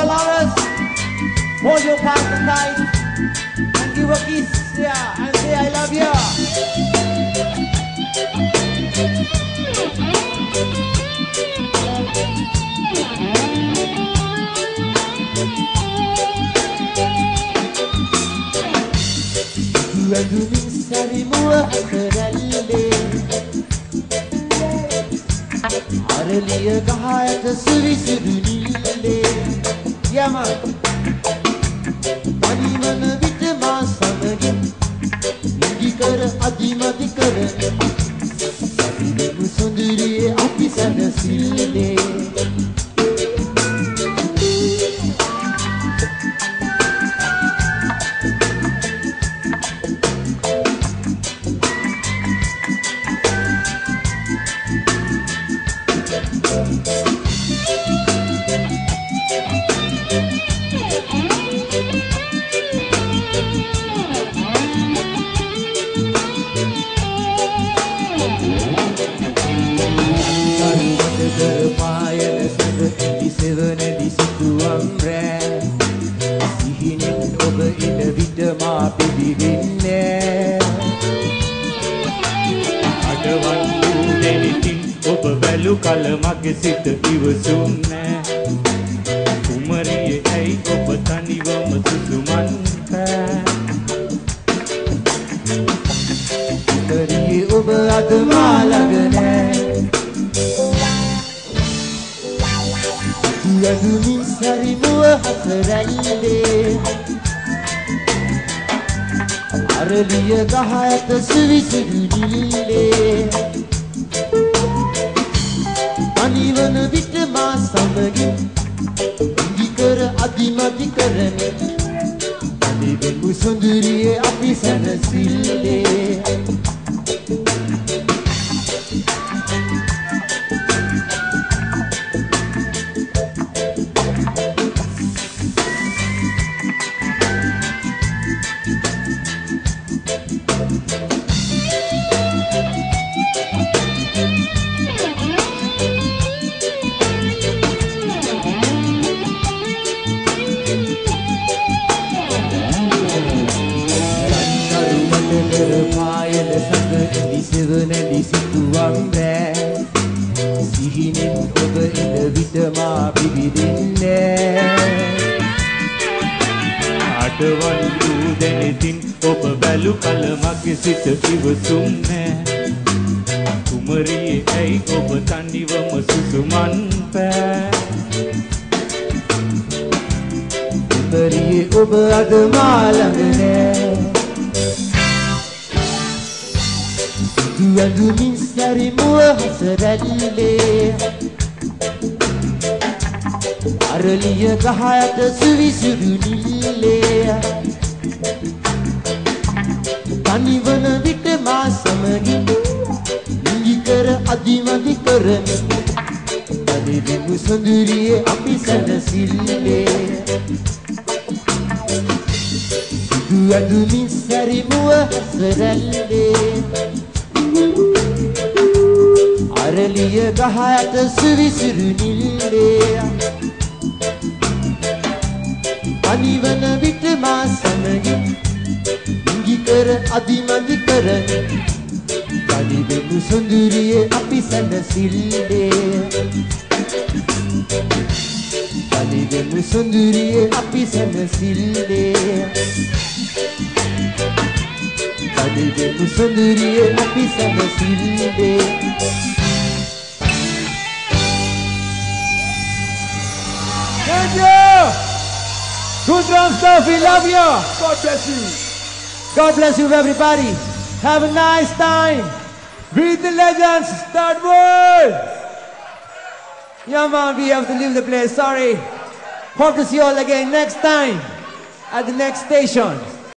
your lovers, hold your partner tight and give a kiss, yeah, and say I love you. Adumin sarimuwa akaralde Araliya gahayat surisudunile Yama Animana vitma samagin Indikar adimati kar Sadile musunduri apisana sille කල මගේ සිත ඉවසුන්නේ කුමරියේ ඇයි ඔබ තනිවම සුසුමන් පෑ කුමරියේ ඔබ අද මා ළඟ නෑ යදුමින් සරිමුව හසරැල්ලේ අරලිය ගහ ඇත සුවිසුදුනිල්ලේ අනිවන විට මා සමගින් ඉදිකර අදිමදි කරන අනිවෙන් මුසුඳුරියේ අපි සැනසිල්ලේ කල මගේ සිත ඉවසුන්නේ කුමරියේ ඇයි ඔබ තනිවම සුසුමන් පෑ කුමරියේ ඔබ අද මා ළඟ නෑ යදුමින් සරිමුව හසරැල්ලේ අරලිය ගහ යට සුවිසුදුනිල්ලේ අනිවන විට මා සමගින් නිගිකර අදිමදි කරන අනිවි මුසඳුරියේ අපි සැනසිල්ලේ දුවදුමින් සරිමුව හසරැල්ලේ අරලිය ගහ යට සුවිසුදුනිල්ලේ අනිවන විට මා සමගින් නිගිකර අදිමදි කරන අනිවෙන් මුසඳුරියේ අපි සැනසිල්ලේ අනිවෙන් මුසඳුරියේ අපි සැනසිල්ලේ අනිවෙන් මුසඳුරියේ අපි සැනසිල්ලේ Thank you! Good drum stuff, we love you! God bless you! God bless you everybody. Have a nice time. Read the legends, third world! Yeah man, we have to leave the place, sorry. Hope to see you all again next time at the next station.